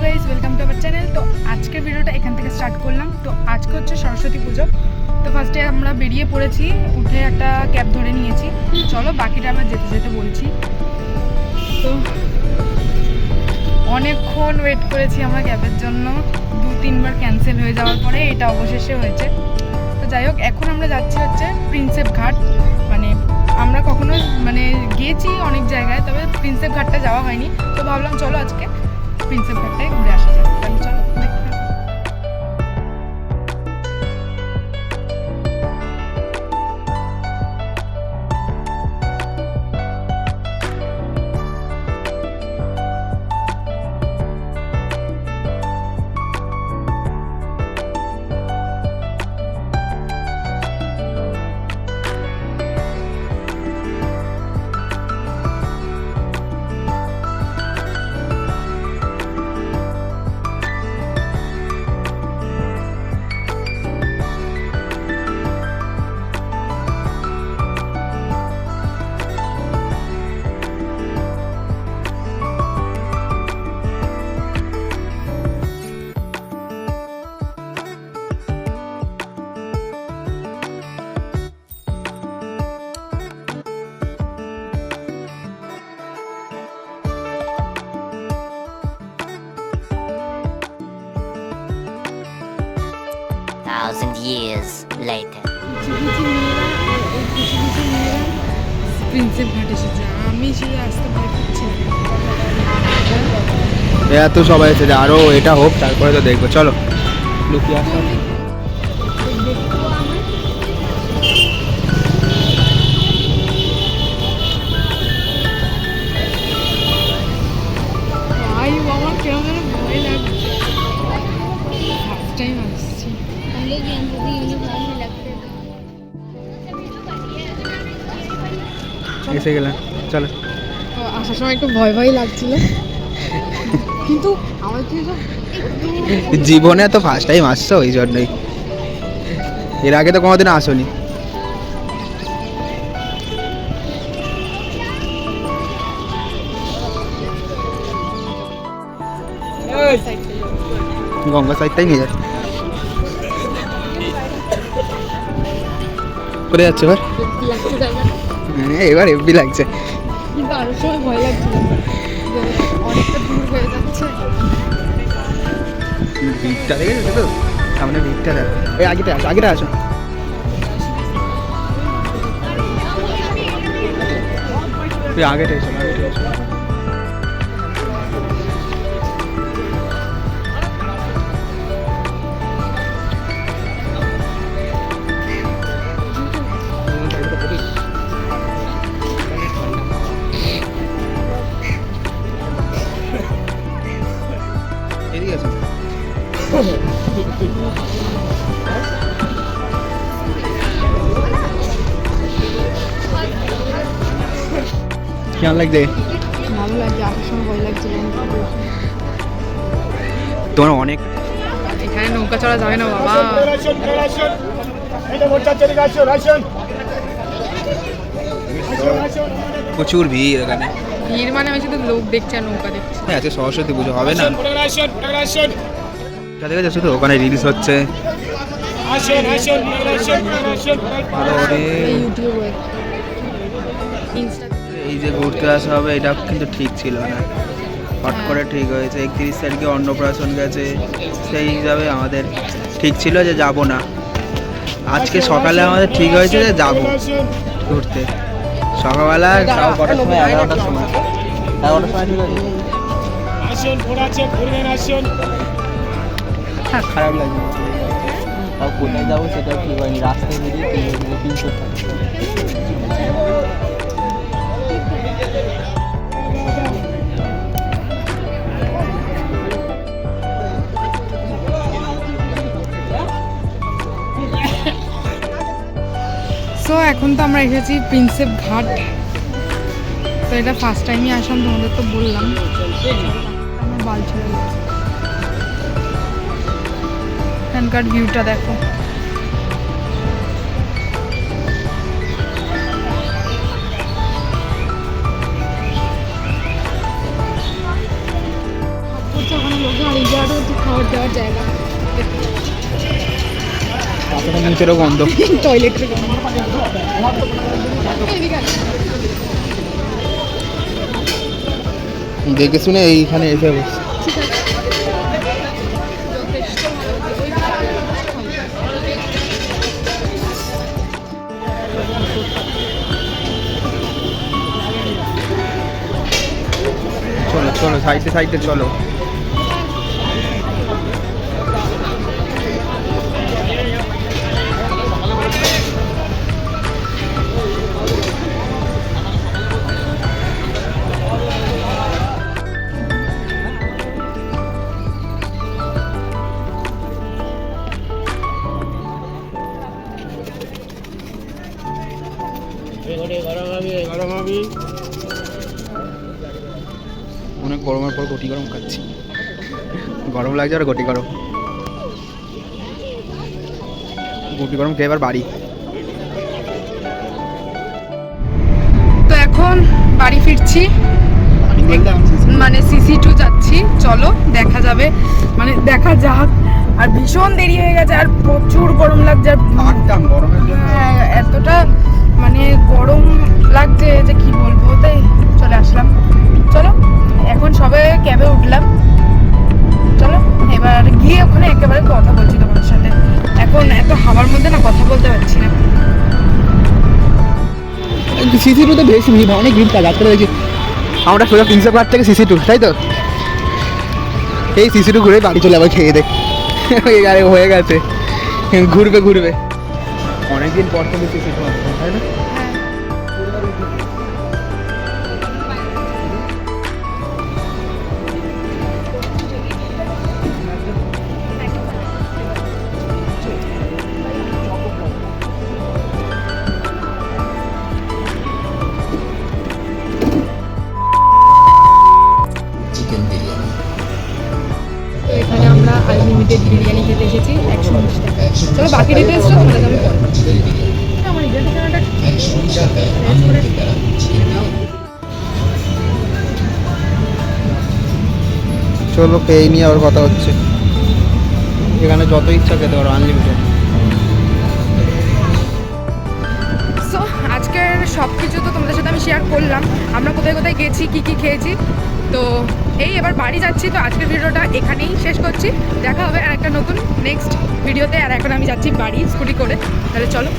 Guys, welcome to our channel. তো আজকের ভিডিওটা এখান থেকে স্টার্ট করলাম। তো আজকে হচ্ছে সরস্বতী পুজো। তো ফার্স্টে আমরা বেরিয়ে পড়েছি, উঠে একটা ক্যাব ধরে নিয়েছি। চলো বাকিটা আমরা যেতে যেতে বলছি। তো অনেকক্ষণ ওয়েট করেছি আমরা ক্যাবের জন্য, 2-3 বার ক্যান্সেল হয়ে যাওয়ার পরে এটা অবশেষে হয়েছে। তো যাই হোক, এখন আমরা যাচ্ছি হচ্ছে প্রিন্সেপ ঘাট। মানে আমরা কখনো গিয়েছি অনেক জায়গায়, তবে প্রিন্সেপ ঘাটটা যাওয়া হয়নি। তো ভাবলাম চলো আজকে প্রিন্সেপ ঘাটটায় ঘুরে আসা যাক। তাহলে চলো দেখতে। Thousand years later. প্রিন্সেপ ঘাট এসেছে, আমি শুধু আসতে ভয় পাচ্ছি। এত সবাই এসেছে, আরো এটা হোক তারপরে তো দেখবো। চলো লুকিয়ে আসো। ভাই বাবা, কেমন যেন ভয় লাগছে। ফার্স্ট টাইম আসছি। এসে গেলাম, চলো। তো আসার সময় একটু ভয় ভয় লাগছিল, কিন্তু আমার কি জীবনে তো ফার্স্ট টাইম আসছো, ওই জন্যই। এর আগে তো কোনোদিন আসোনি। গঙ্গা সাইডটাই নিয়ে যাচ্ছে। কোথায় যাচ্ছে এবার? লাগছে জায়গা, এবার এফবি লাগছে। কিন্তু আরো সময় ভয় লাগছিল, অনেকটা দূর হয়ে যাচ্ছে। ভিড়টা দেখেছো তো, সামনে ভিড়টা দেখো। ওই আগেটা আসো, আগেটা আসো। তুই আগেটা এসো, আগেটা এসো। এদিকে আসো। কেমন লাগছে? ভালো লাগছে, আসার সময় ভয় লাগছিল। তোমার অনেক এখানে নৌকা চড়া যাবে না বাবা। প্রচুর ভিড় এখানে। ভিড় মানে আমি শুধু লোক দেখছি আর নৌকা দেখছি। হ্যাঁ, আজকে সরস্বতী পুজো হবে না? দেখে যাচ্ছ তো, ওখানে রিলস হচ্ছে। আরো অনেক। ইউটিউবে, ইনস্টা। এই যে ঘুরতে আসা হবে, এটা কিন্তু ঠিক ছিল না, হট করে ঠিক হয়েছে। 31 তারিখে অন্নপ্রাশন গেছে, সেই হিসাবে আমাদের ঠিক ছিল যে যাব না। আজকে সকালে আমাদের ঠিক হয়েছে যে যাব ঘুরতে। সকালবেলা তাও কটার সময়? 11টার সময়। 11টার সময় ঠিক হয়েছে। হ্যাঁ, খারাপ লাগে। তাও কোথায় যাবো সেটা ঠিক হয়নি, রাস্তায় বেরিয়ে কিন্তু সো এখন তো আমরা এসেছি প্রিন্সেপ ঘাট। তো এটা ফার্স্ট টাইমই আসলাম, তোমাদের তো বললাম। আমার বাল ছেড়ে গেছে। এখানকার ভিউটা দেখো। ওখানে লোকে জায়গাটা হচ্ছে খাবার দেওয়ার জায়গা, মুখেরও গন্ধ। টয়লেটের দেখে শুনে এইখানে এসে বসে। চলো চলো সাইডে সাইডে চলো। অনেক গরমের পর গটি গরম খাচ্ছি, গরম লাগছে আর গটি গরম। গটি গরম খেয়ে এবার বাড়ি। তো এখন বাড়ি ফিরছি, মানে CC2 যাচ্ছি। চলো দেখা যাবে, মানে দেখা যাক। আর ভীষণ দেরি হয়ে গেছে আর প্রচুর গরম লাগছে। আর হ্যাঁ, এতটা মানে গরম লাগছে যে কি বলবো, তাই চলে আসলাম। চলো এখন সবে ক্যাবে উঠলাম, চলো এবার গিয়ে ওখানে একেবারে কথা বলছি তোমার সাথে। এখন এত হাওয়ার মধ্যে না কথা বলতে পারছি না। CC2তে বেশি ভিড়, অনেক ভিড় থাকে আজকাল দেখছি। আমরা সোজা প্রিন্সেপ ঘাট থেকে CC2, তাই তো? এই CC2 ঘুরে বাড়ি চলে আবার খেয়ে দে। আরে হয়ে গেছে, ঘুরবে ঘুরবে। অনেকদিন পর থেকে CC2 আসছে, তাই না? তো এখানে আমরা আনলিমিটেড বিরিয়ানি খেতে এসেছি 119 টাকা। চলো বাকি ডিটেলসটা তোমাদের আমি বলবো। আমার নিজের ঠিকানাটা চলো খেয়ে নিয়ে আবার কথা হচ্ছে। এখানে যত ইচ্ছা খেতে পারো, আনলিমিটেড। সো আজকের সব কিছু তো তোমাদের সাথে আমি শেয়ার করলাম, আমরা কোথায় কোথায় গেছি, কী কী খেয়েছি। তো এই এবার বাড়ি যাচ্ছি, তো আজকের ভিডিওটা এখানেই শেষ করছি। দেখা হবে আর একটা নতুন নেক্সট ভিডিওতে। আর এখন আমি যাচ্ছি বাড়ি স্কুটি করে, তাহলে চলো।